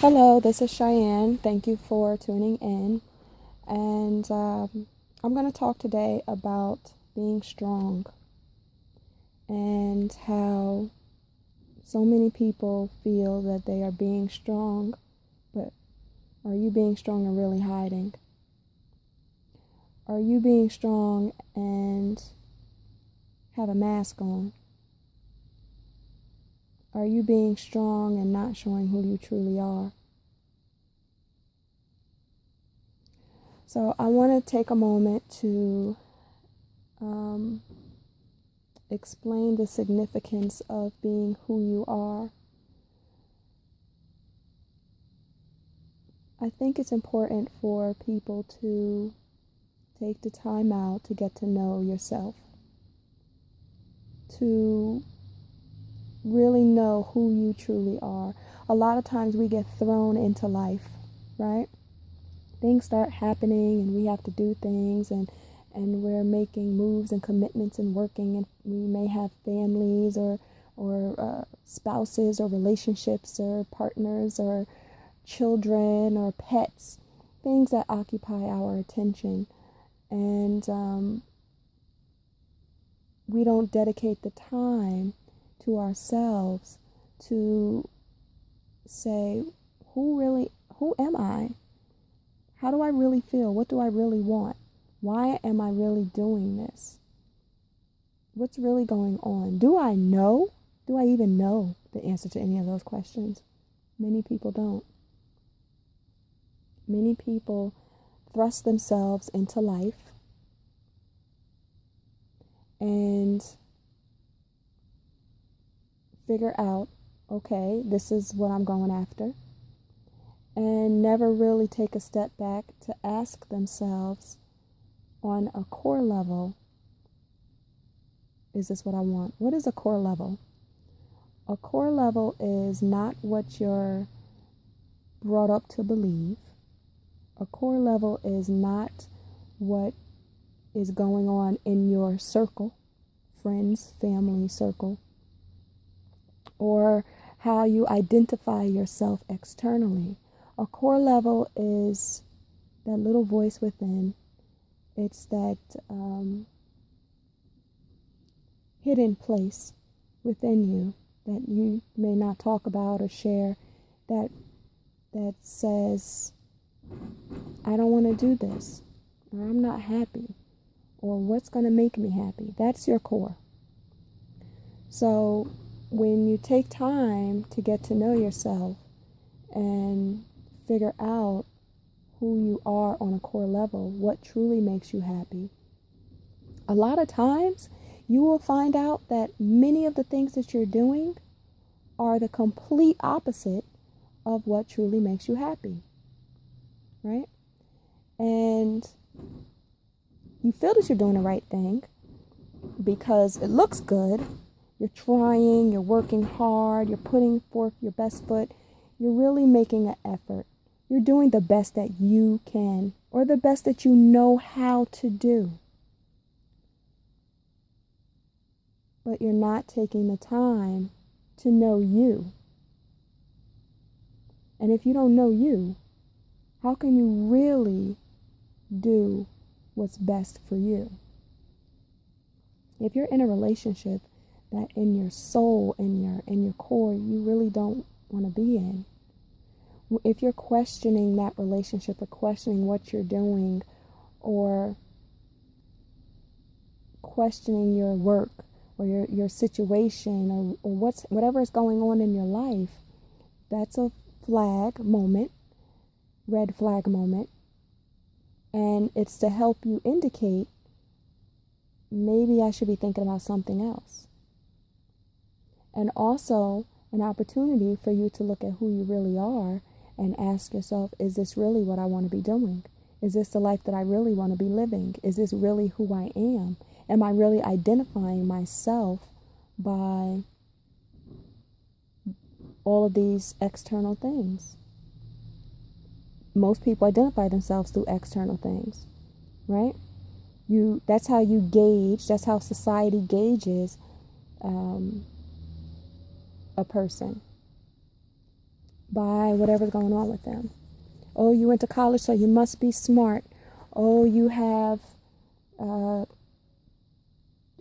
Hello, this is Cheyenne. Thank you for tuning in. And I'm going to talk today about being strong and how so many people feel that they are being strong, but are you being strong and really hiding? Are you being strong and have a mask on? Are you being strong and not showing who you truly are? So I want to take a moment to explain the significance of being who you are. I think it's important for people to take the time out to get to know yourself, to really know who you truly are. A lot of times we get thrown into life, right? Things start happening and we have to do things and we're making moves and commitments and working, and we may have families or spouses or relationships or partners or children or pets, things that occupy our attention, and we don't dedicate the time to ourselves to say, who am I? How do I really feel? What do I really want? Why am I really doing this? What's really going on? Do I know? Do I even know the answer to any of those questions? Many people don't. Many people thrust themselves into life and figure out, okay, this is what I'm going after, and never really take a step back to ask themselves on a core level, is this what I want? What is a core level? A core level is not what you're brought up to believe. A core level is not what is going on in your circle, friends, family circle, or how you identify yourself externally. A core level is that little voice within. It's that hidden place within you that you may not talk about or share, that says, I don't want to do this, or I'm not happy, or what's going to make me happy. That's your core. So when you take time to get to know yourself and figure out who you are on a core level, what truly makes you happy, a lot of times you will find out that many of the things that you're doing are the complete opposite of what truly makes you happy, right? And you feel that you're doing the right thing because it looks good. You're trying, you're working hard, you're putting forth your best foot, you're really making an effort. You're doing the best that you can, or the best that you know how to do. But you're not taking the time to know you. And if you don't know you, how can you really do what's best for you? If you're in a relationship that in your soul, in your core, you really don't want to be in, if you're questioning that relationship or questioning what you're doing or questioning your work or your situation or whatever is going on in your life, that's a flag moment, red flag moment. And it's to help you indicate, maybe I should be thinking about something else. And also an opportunity for you to look at who you really are and ask yourself, is this really what I want to be doing? Is this the life that I really want to be living? Is this really who I am? Am I really identifying myself by all of these external things? Most people identify themselves through external things, right? That's how you gauge, that's how society gauges a person. by whatever's going on with them. Oh, you went to college, so you must be smart. Oh, you have a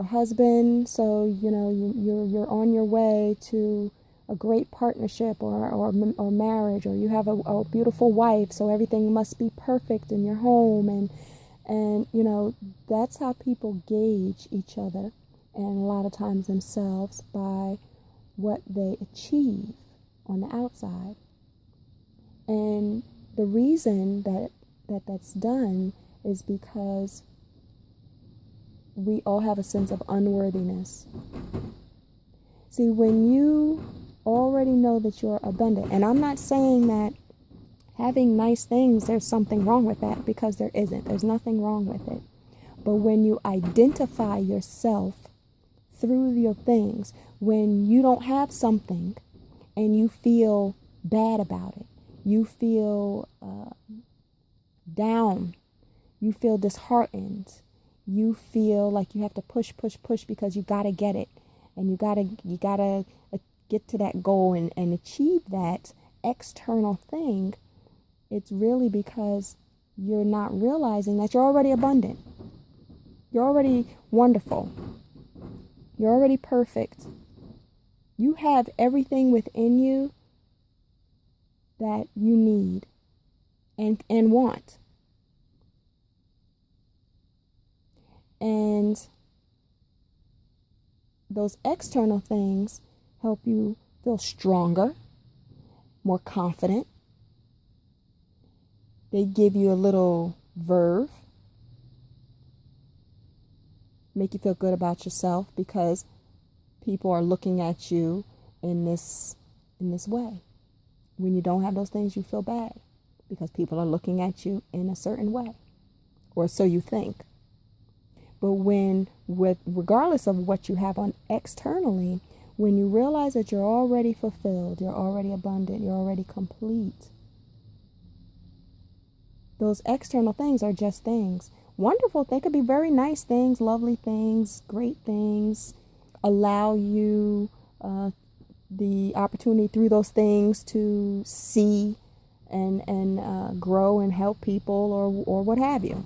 husband, so you're on your way to a great partnership or marriage, or you have a beautiful wife, so everything must be perfect in your home, and that's how people gauge each other, and a lot of times themselves, by what they achieve on the outside. And the reason that's done is because we all have a sense of unworthiness. See, when you already know that you're abundant, and I'm not saying that having nice things, there's something wrong with that, because there isn't. There's nothing wrong with it. But when you identify yourself through your things, when you don't have something and you feel bad about it, you feel down, you feel disheartened, you feel like you have to push because you got to get it, and you got to get to that goal and achieve that external thing. It's really because you're not realizing that you're already abundant. You're already wonderful. You're already perfect. You have everything within you that you need and want. And those external things help you feel stronger, more confident. They give you a little verve, make you feel good about yourself, because people are looking at you in this way. When you don't have those things, you feel bad because people are looking at you in a certain way, or so you think. But regardless of what you have on externally, when you realize that you're already fulfilled, you're already abundant, you're already complete, those external things are just things. Wonderful. They could be very nice things, lovely things, great things, allow you the opportunity through those things to see and grow and help people or what have you.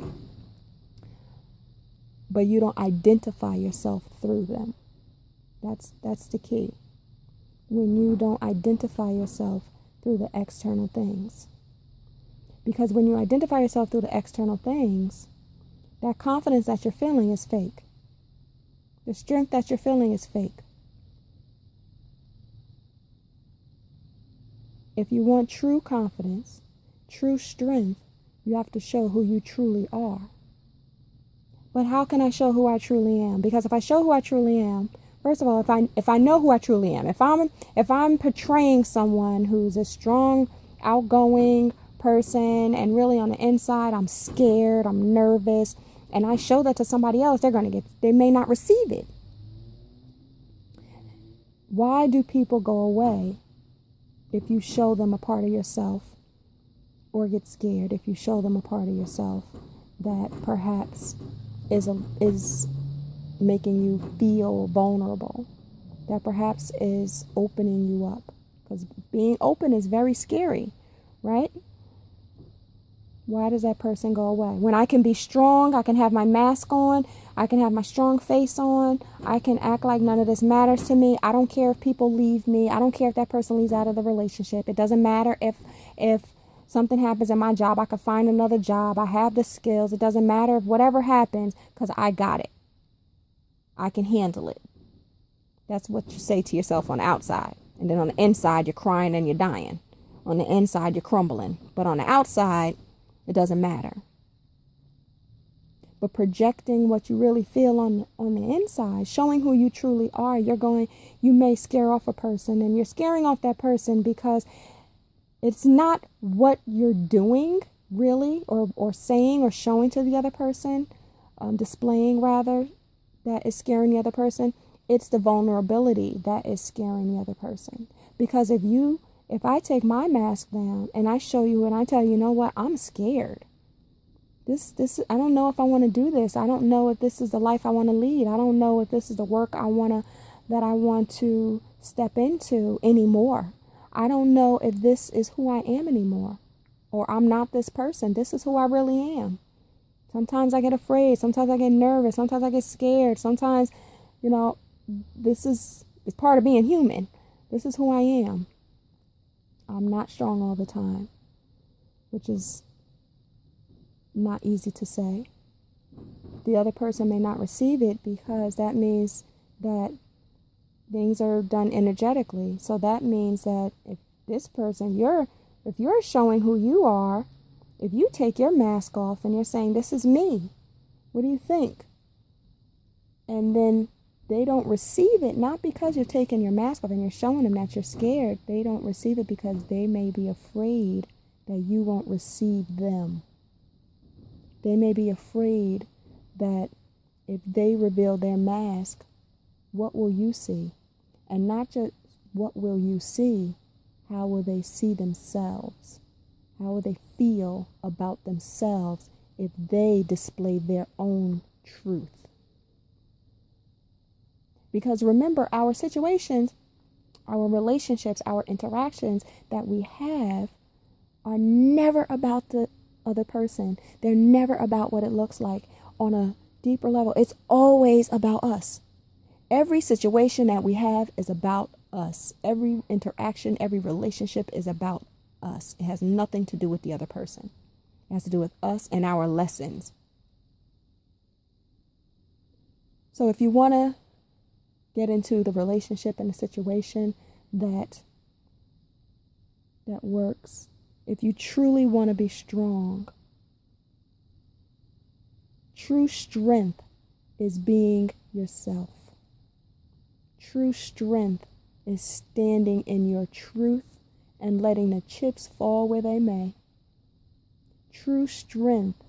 But you don't identify yourself through them. That's the key. When you don't identify yourself through the external things. Because when you identify yourself through the external things, that confidence that you're feeling is fake. The strength that you're feeling is fake. If you want true confidence, true strength, you have to show who you truly are. But how can I show who I truly am? Because if I show who I truly am, first of all, if I know who I truly am, if I'm portraying someone who's a strong, outgoing person, and really on the inside I'm scared, I'm nervous, and I show that to somebody else, they may not receive it. Why do people go away if you show them a part of yourself, or get scared if you show them a part of yourself that perhaps is making you feel vulnerable, that perhaps is opening you up? Because being open is very scary, right? Why does that person go away? When I can be strong, I can have my mask on, I can have my strong face on, I can act like none of this matters to me. I don't care if people leave me. I don't care if that person leaves out of the relationship. It doesn't matter if something happens in my job. I can find another job. I have the skills. It doesn't matter if whatever happens, because I got it. I can handle it. That's what you say to yourself on the outside. And then on the inside, you're crying and you're dying. On the inside, you're crumbling. But on the outside, it doesn't matter. But projecting what you really feel on the inside, showing who you truly are, you may scare off a person, and you're scaring off that person because it's not what you're doing really, or saying or showing to the other person, displaying rather, that is scaring the other person. It's the vulnerability that is scaring the other person. Because if I take my mask down and I show you and I tell you, you know what, I'm scared. I don't know if I want to do this. I don't know if this is the life I want to lead. I don't know if this is the work that I want to step into anymore. I don't know if this is who I am anymore, or I'm not this person. This is who I really am. Sometimes I get afraid. Sometimes I get nervous. Sometimes I get scared. Sometimes, it's part of being human. This is who I am. I'm not strong all the time, which is not easy to say. The other person may not receive it because that means that things are done energetically. So that means that if this person, if you're showing who you are, if you take your mask off and you're saying, this is me, what do you think? And then they don't receive it, not because you're taking your mask off and you're showing them that you're scared. They don't receive it because they may be afraid that you won't receive them. They may be afraid that if they reveal their mask, what will you see? And not just what will you see, how will they see themselves? How will they feel about themselves if they display their own truth? Because remember, our situations, our relationships, our interactions that we have are never about the other person. They're never about what it looks like. On a deeper level, it's always about us. Every situation that we have is about us. Every interaction, every relationship is about us. It has nothing to do with the other person. It has to do with us and our lessons. So if you want to get into the relationship and the situation that works, if you truly want to be strong, true strength is being yourself. True strength is standing in your truth and letting the chips fall where they may. True strength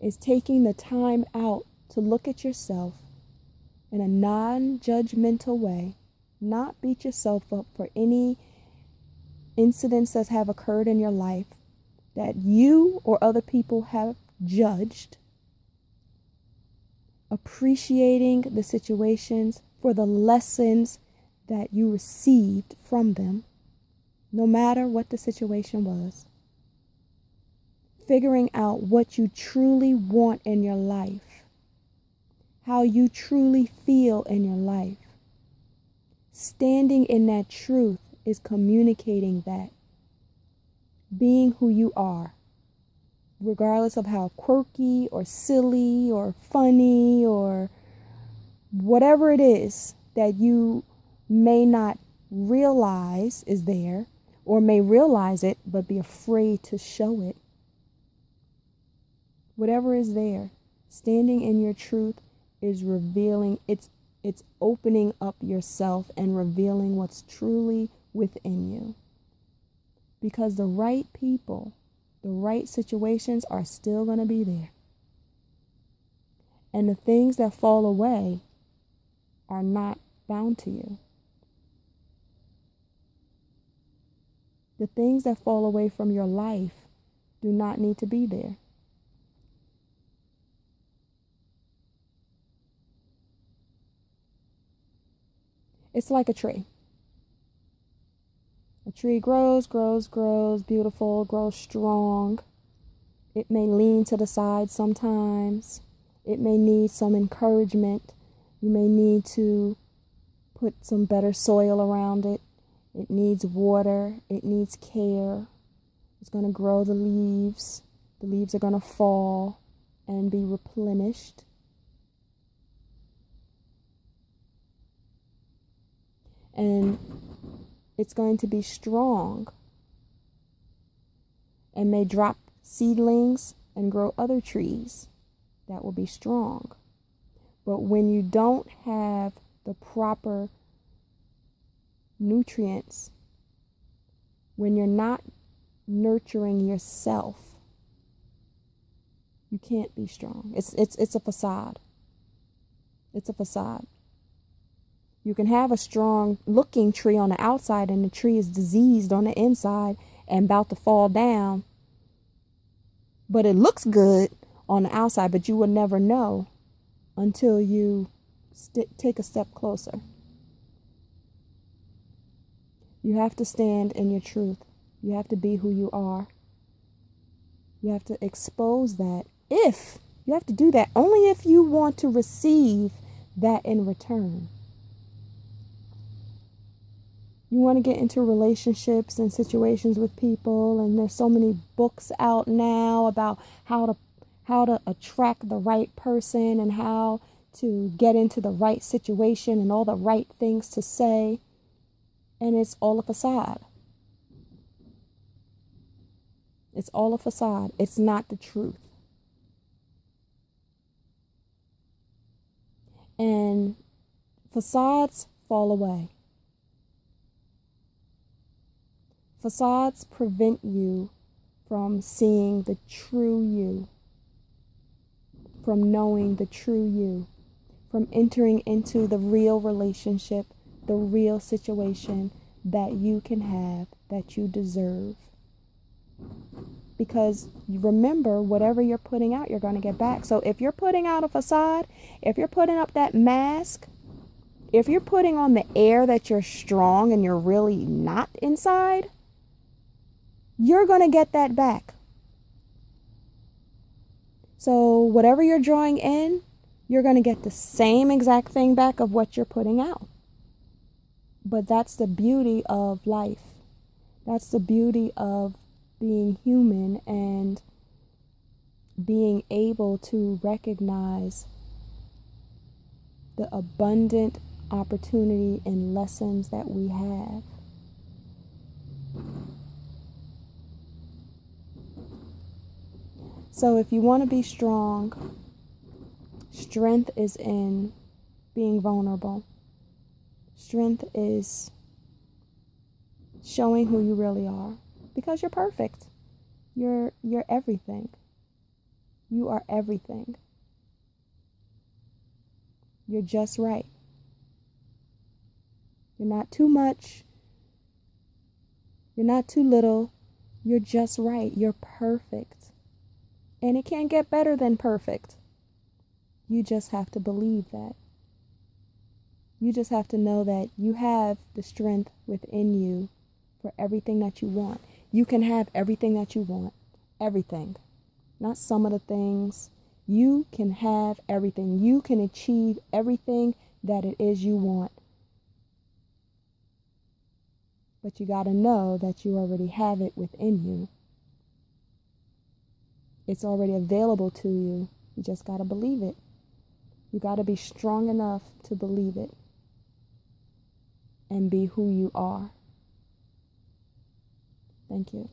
is taking the time out to look at yourself in a non-judgmental way, not beat yourself up for any incidents that have occurred in your life that you or other people have judged, appreciating the situations for the lessons that you received from them, no matter what the situation was. Figuring out what you truly want in your life, how you truly feel in your life. Standing in that truth is communicating that. Being who you are, regardless of how quirky or silly or funny or whatever it is that you may not realize is there, or may realize it but be afraid to show it. Whatever is there, standing in your truth is revealing, it's opening up yourself and revealing what's truly within you. Because the right people, the right situations are still going to be there. And the things that fall away are not bound to you. The things that fall away from your life do not need to be there. It's like a tree. A tree grows, beautiful, grows strong. It may lean to the side sometimes. It may need some encouragement. You may need to put some better soil around it. It needs water. It needs care. It's going to grow the leaves. The leaves are going to fall and be replenished. And it's going to be strong and may drop seedlings and grow other trees that will be strong. But when you don't have the proper nutrients, when you're not nurturing yourself, you can't be strong. It's a facade. It's a facade. You can have a strong looking tree on the outside and the tree is diseased on the inside and about to fall down. But it looks good on the outside, but you will never know until you take a step closer. You have to stand in your truth. You have to be who you are. You have to expose that. You have to do that only if you want to receive that in return. You want to get into relationships and situations with people, and there's so many books out now about how to attract the right person and how to get into the right situation and all the right things to say. And it's all a facade. It's all a facade. It's not the truth. And facades fall away. Facades prevent you from seeing the true you, from knowing the true you, from entering into the real relationship, the real situation that you can have, that you deserve. Because you remember, whatever you're putting out, you're going to get back. So if you're putting out a facade, if you're putting up that mask, if you're putting on the air that you're strong and you're really not inside, you're going to get that back. So whatever you're drawing in, you're going to get the same exact thing back of what you're putting out. But that's the beauty of life. That's the beauty of being human and being able to recognize the abundant opportunity and lessons that we have. So if you want to be strong, strength is in being vulnerable. Strength is showing who you really are, because you're perfect. You're everything. You are everything. You're just right. You're not too much. You're not too little. You're just right. You're perfect. And it can't get better than perfect. You just have to believe that. You just have to know that you have the strength within you for everything that you want. You can have everything that you want. Everything. Not some of the things. You can have everything. You can achieve everything that it is you want. But you got to know that you already have it within you. It's already available to you. You just got to believe it. You got to be strong enough to believe it and be who you are. Thank you.